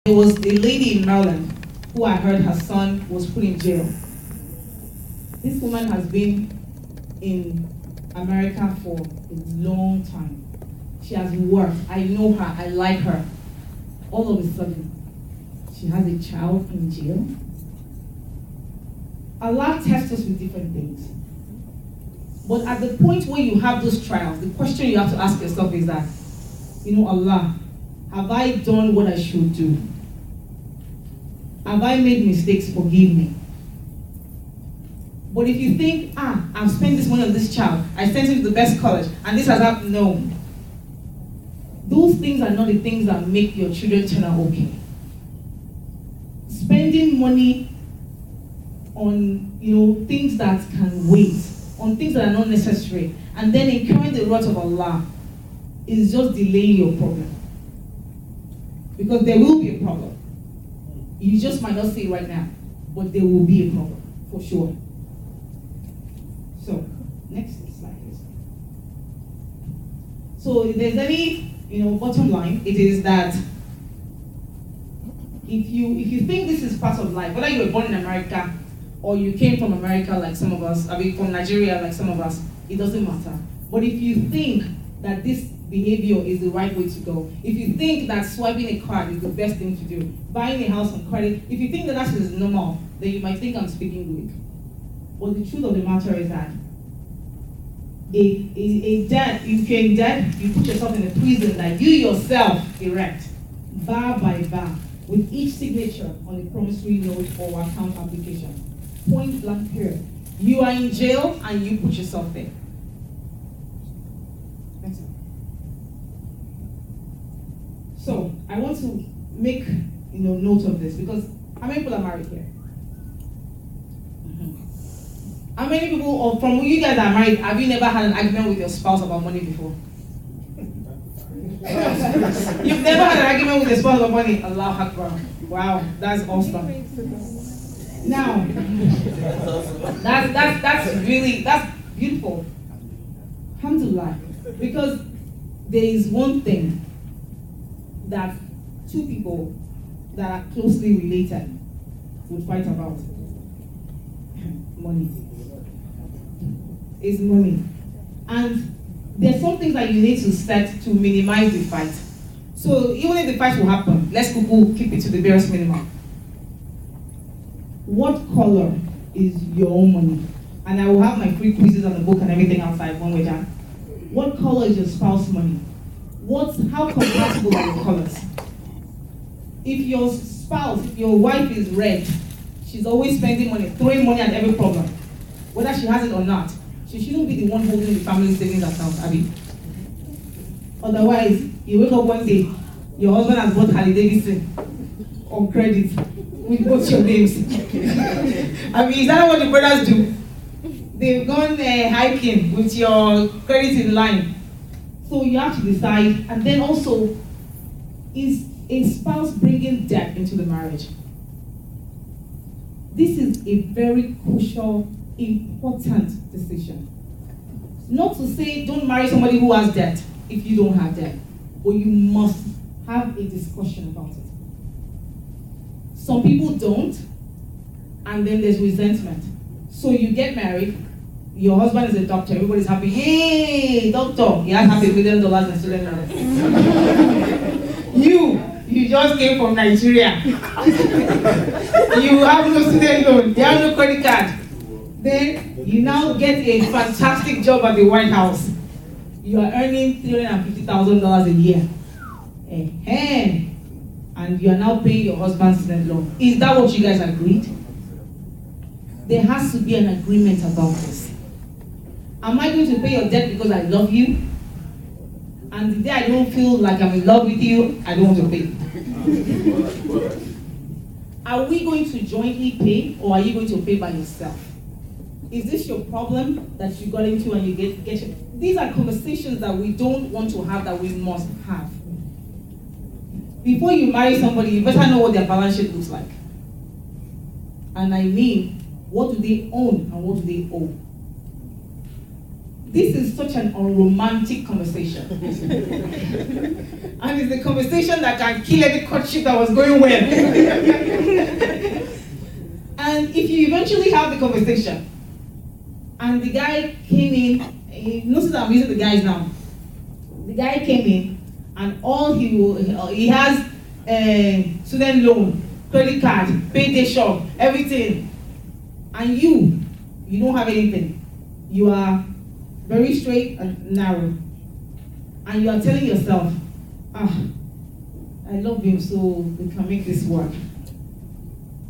There was a lady in Maryland who I heard her son was put in jail. This woman has been in America for a long time. She has worked. I know her. I like her. All of a sudden, she has a child in jail. Allah tests us with different things. But at the point where you have those trials, the question you have to ask yourself is that, Allah, have I done what I should do? Have I made mistakes? Forgive me. But if you think, I've spent this money on this child, I sent him to the best college, and this has happened, no. Those things are not the things that make your children turn out okay. Spending money on things that can wait, on things that are not necessary, and then incurring the wrath of Allah is just delaying your problem. Because there will be a problem. You just might not see it right now, but there will be a problem, for sure. So, next slide, please. So, if there's any, bottom line, it is that if you think this is part of life, whether you were born in America or you came from America like some of us, from Nigeria like some of us, it doesn't matter. But if you think that this behavior is the right way to go, if you think that swiping a card is the best thing to do, buying a house on credit, if you think that that is normal, then you might think I'm speaking Greek. But the truth of the matter is that a debt, if you're in debt, you put yourself in a prison that you yourself erect, bar by bar, with each signature on the promissory note or account application. Point blank period. You are in jail and you put yourself there. That's it. So I want to make note of this because how many people are married here? How many people, or from you guys that are married, have you never had an argument with your spouse about money before? You've never had an argument with your spouse about money? Allahu Akbar. Wow, that's awesome. Now, that's beautiful. Alhamdulillah. Because there is one thing that two people that are closely related would fight about. Money. Is money. And there's some things that you need to set to minimize the fight. So even if the fight will happen, let's keep it to the barest minimum. What color is your own money? And I will have my free quizzes on the book and everything outside when we're done. What color is your spouse's money? How compatible are your colors? If your spouse, if your wife is red, she's always spending money, throwing money at every problem, whether she has it or not. She shouldn't be the one holding the family savings account, Abby. Otherwise, you wake up one day, your husband has bought Harley Davidson on credit with both your names. I mean, is that what the brothers do? They've gone hiking with your credit in line. So you have to decide, and then also, is a spouse bringing debt into the marriage? This is a very crucial, important decision. Not to say don't marry somebody who has debt if you don't have debt, but you must have a discussion about it. Some people don't, and then there's resentment. So you get married, your husband is a doctor, everybody's happy. Hey, doctor, he has $500 million in student loans. You just came from Nigeria. You have no student loan, you have no credit card. Then you now get a fantastic job at the White House. You are earning $350,000 a year. And you are now paying your husband's student loan. Is that what you guys agreed? There has to be an agreement about this. Am I going to pay your debt because I love you? And the day I don't feel like I'm in love with you, I don't want to pay. Are we going to jointly pay, or are you going to pay by yourself? Is this your problem that you got into and you get your... These are conversations that we don't want to have, that we must have. Before you marry somebody, you better know what their balance sheet looks like. And I mean, what do they own and what do they owe? This is such an unromantic conversation. And it's a conversation that can kill any courtship that was going well. And if you eventually have the conversation, and the guy came in, notice that I'm using the guys now. The guy came in, and all he has student loan, credit card, payday shop, everything. And you don't have anything. You are very straight and narrow. And you are telling yourself, I love him so we can make this work.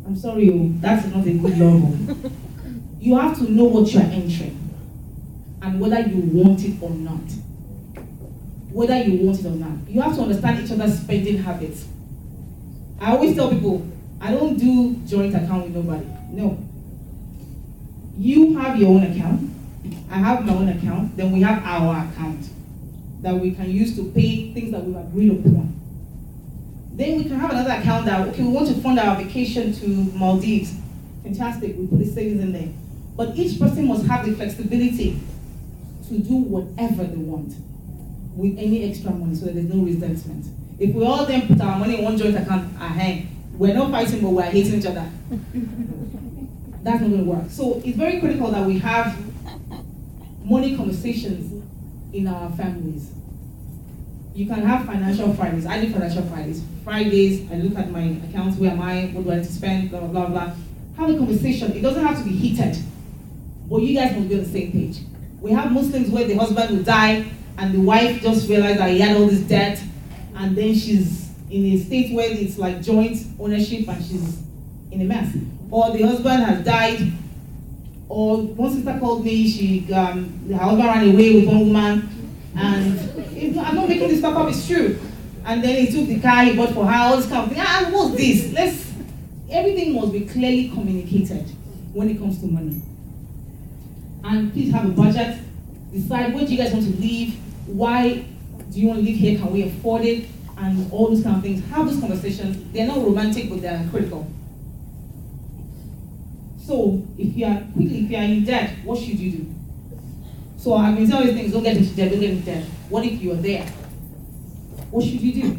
I'm sorry, that's not a good love. You have to know what you are entering and whether you want it or not. Whether you want it or not. You have to understand each other's spending habits. I always tell people, I don't do joint account with nobody. No. You have your own account. I have my own account. Then we have our account that we can use to pay things that we've agreed upon. Then we can have another account that, okay, we want to fund our vacation to Maldives. Fantastic, we put the savings in there. But each person must have the flexibility to do whatever they want with any extra money so that there's no resentment. If we all then put our money in one joint account, we're not fighting, but we're hating each other. That's not going to work. So it's very critical that we have money conversations in our families. You can have financial Fridays. I do financial Fridays. Fridays, I look at my accounts, where am I, what do I need to spend, blah, blah, blah, blah. Have a conversation. It doesn't have to be heated, but you guys must be on the same page. We have Muslims where the husband will die and the wife just realized that he had all this debt, and then she's in a state where it's like joint ownership and she's in a mess. Or the husband has died, or one sister called me, her husband ran away with one woman, and I'm not making this stuff up, it's true. And then he took the car he bought for her, all this kind of thing. What's this? Everything must be clearly communicated when it comes to money. And please have a budget. Decide where do you guys want to live, why do you want to live here, can we afford it, and all those kind of things. Have those conversations. They're not romantic, but they're critical. So if you are in debt, what should you do? So I've been telling you things, don't get into debt, don't get into debt. What if you are there? What should you do?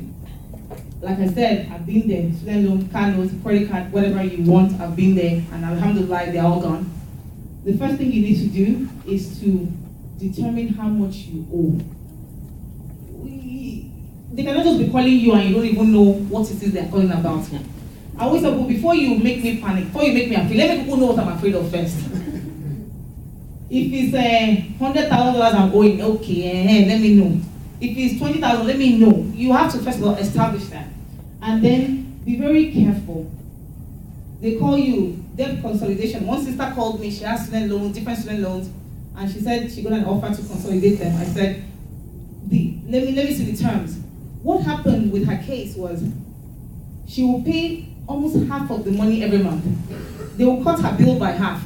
Like I said, I've been there. Student loan, car notes, credit card, whatever you want, I've been there, and alhamdulillah, they're all gone. The first thing you need to do is to determine how much you owe. They cannot just be calling you and you don't even know what it is they're calling about. I always say, before you make me panic, before you make me afraid, let me people know what I'm afraid of first. If it's $100,000 I'm owing, okay, let me know. If it's 20,000, let me know. You have to first of all establish that. And then be very careful. They call you debt consolidation. One sister called me, she has student loans, different student loans, and she said she got an offer to consolidate them. I said, let me see the terms. What happened with her case was she will pay almost half of the money every month. They will cut her bill by half,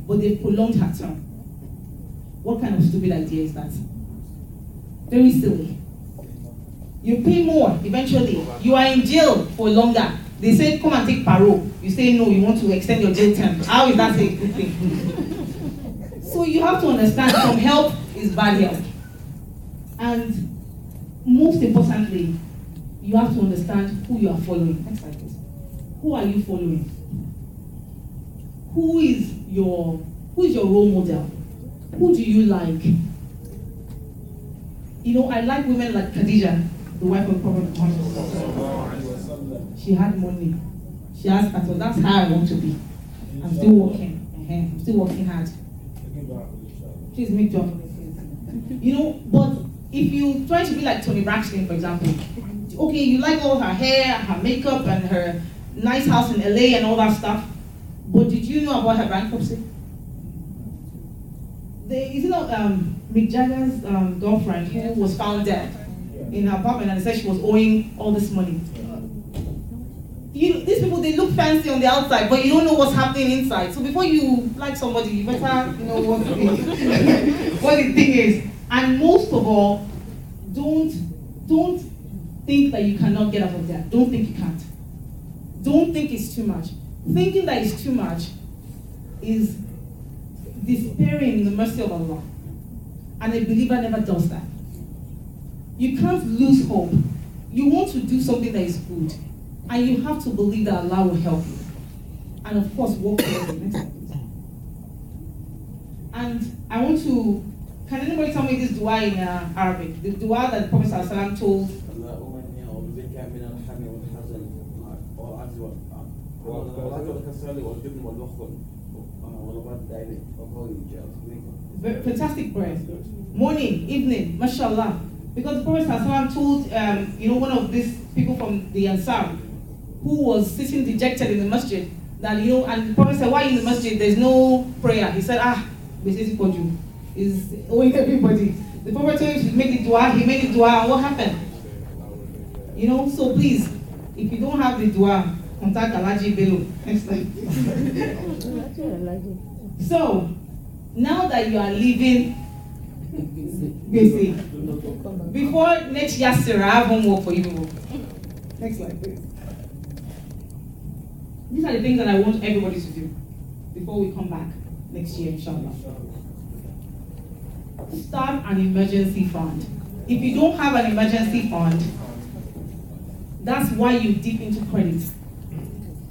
but they prolonged her term. What kind of stupid idea is that? Very silly. You pay more eventually. You are in jail for longer. They say come and take parole. You say no, you want to extend your jail term. How is that a good thing? So you have to understand some help is bad help. And most importantly, you have to understand who you are following. Next slide, please. Who are you following? Who is your role model? Who do you like? You know, I like women like Khadija, the wife of Prophet Muhammad. She had money. She has cattle. That's how I want to be. I'm still working. I'm still working hard. Please make job for me. You know, but if you try to be like Toni Braxton, for example, okay, you like all her hair, her makeup, and her nice house in LA and all that stuff, but did you know about her bankruptcy? Mick Jagger's girlfriend who was found dead in her apartment, and they said she was owing all this money. These people, they look fancy on the outside, but you don't know what's happening inside. So before you like somebody, you better know what the thing is. And most of all, don't think that you cannot get out of debt. Don't think you can't. Don't think it's too much. Thinking that it's too much is despairing in the mercy of Allah. And a believer never does that. You can't lose hope. You want to do something that is good, and you have to believe that Allah will help you. And of course, work towards the next step. And I want to, can anybody tell me this dua in Arabic? The dua that the Prophet ﷺ told. Fantastic prayer. Morning, evening, mashallah. Because the Prophet ﷺ told, one of these people from the Ansar, who was sitting dejected in the masjid, that, and the Prophet said, why in the masjid? There's no prayer. He said, is owing everybody. The Prophet told him to make the dua, he made the dua, and what happened? So please, if you don't have the dua, contact Alaji Bello. Next time. So, now that you are leaving, before next YASR, I have homework for you. Next slide, please. These are the things that I want everybody to do before we come back next year, inshallah. Start an emergency fund. If you don't have an emergency fund, that's why you dip into credit.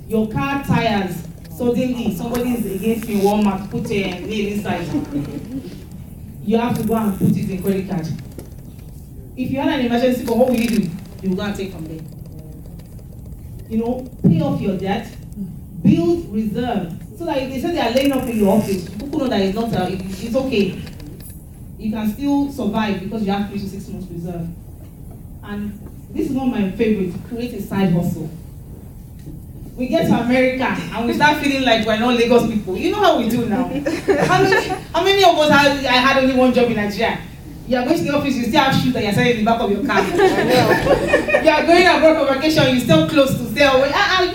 Your car tires, suddenly somebody is against you, Walmart, put a nail inside. You have to go and put it in credit card. If you had an emergency fund, what will you do? You will go and take from there. Pay off your debt, build reserve. So that if they say they are laying up in your office, people know that it's not, it's okay. You can still survive because you have 3 to 6 months reserve. And this is one of my favorites, create a side hustle. We get to America and we start feeling like we're not Lagos people. You know how we do now. How many of us had only one job in Nigeria? You are going to the office, you still have shoes that you're selling in the back of your car. You are going abroad for vacation, you still close to sell.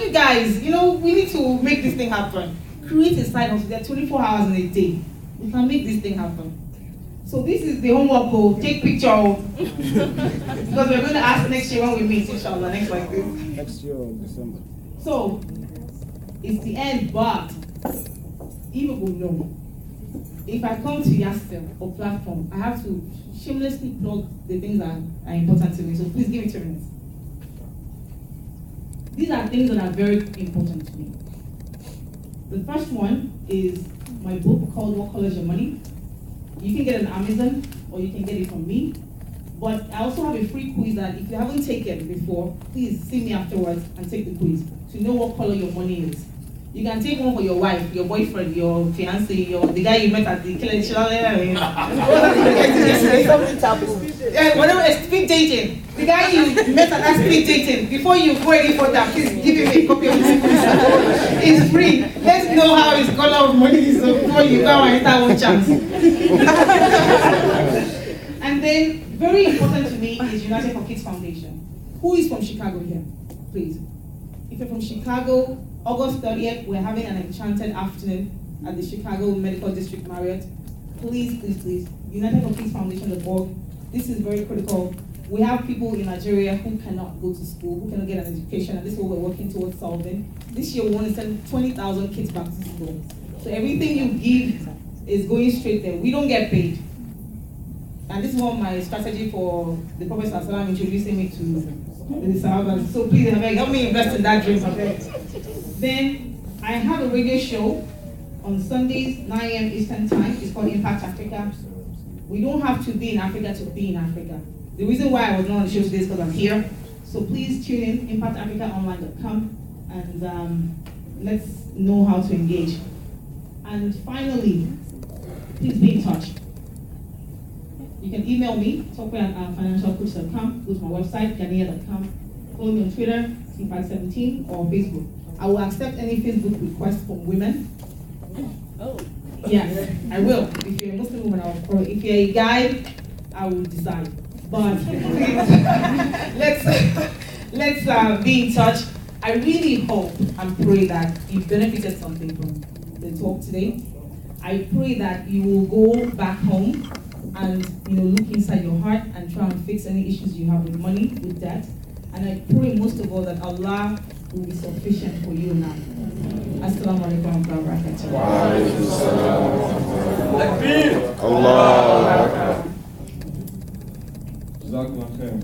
You guys, we need to make this thing happen. Create a side hustle. There are 24 hours in a day. We can make this thing happen. So this is the homework. Take picture. Because we're going to ask next year when we meet, inshallah, next like this. Next year in December. So, it's the end, but even will know. If I come to YASR or platform, I have to shamelessly plug the things that are important to me. So please give me 2 minutes. These are things that are very important to me. The first one is my book called What Colors Your Money? You can get it on Amazon or you can get it from me. But I also have a free quiz that if you haven't taken it before, please see me afterwards and take the quiz to know what color your money is. You can take one for your wife, your boyfriend, your fiancé, the guy you met at the whatever, speed dating. The guy you met at that speed dating, before you go any further, please give him a copy of this quiz. It's free. Let's know how his color of money is before you go and enter one chance. And then, very important to me is United for Kids Foundation. Who is from Chicago here? Please. If you're from Chicago, August 30th, we're having an enchanted afternoon at the Chicago Medical District Marriott. Please, please, please. United for Kids Foundation.org. This is very critical. We have people in Nigeria who cannot go to school, who cannot get an education, and this is what we're working towards solving. This year, we want to send 20,000 kids back to school. So everything you give is going straight there. We don't get paid. And this is one of my strategy for the Prophet ﷺ introducing me to the Sahabas. So please, help me invest in that dream. Then I have a radio show on Sundays, 9 a.m. Eastern Time. It's called Impact Africa. We don't have to be in Africa to be in Africa. The reason why I was not on the show today is because I'm here. So please tune in, impactafricaonline.com, and let's know how to engage. And finally, please be in touch. You can email me, talkway@financialcoach.com, go to my website, Ghaniya.com, follow me on Twitter, Team517, or Facebook. I will accept any Facebook requests from women. Oh. Yes, I will. If you're a Muslim woman, or if you're a guy, I will decide. But let's be in touch. I really hope and pray that you benefited something from the talk today. I pray that you will go back home and look inside your heart and try and fix any issues you have with money, with debt. And I pray most of all that Allah will be sufficient for you now. Assalamu alaikum wa barakatuh. Allah. Jazakallah khair.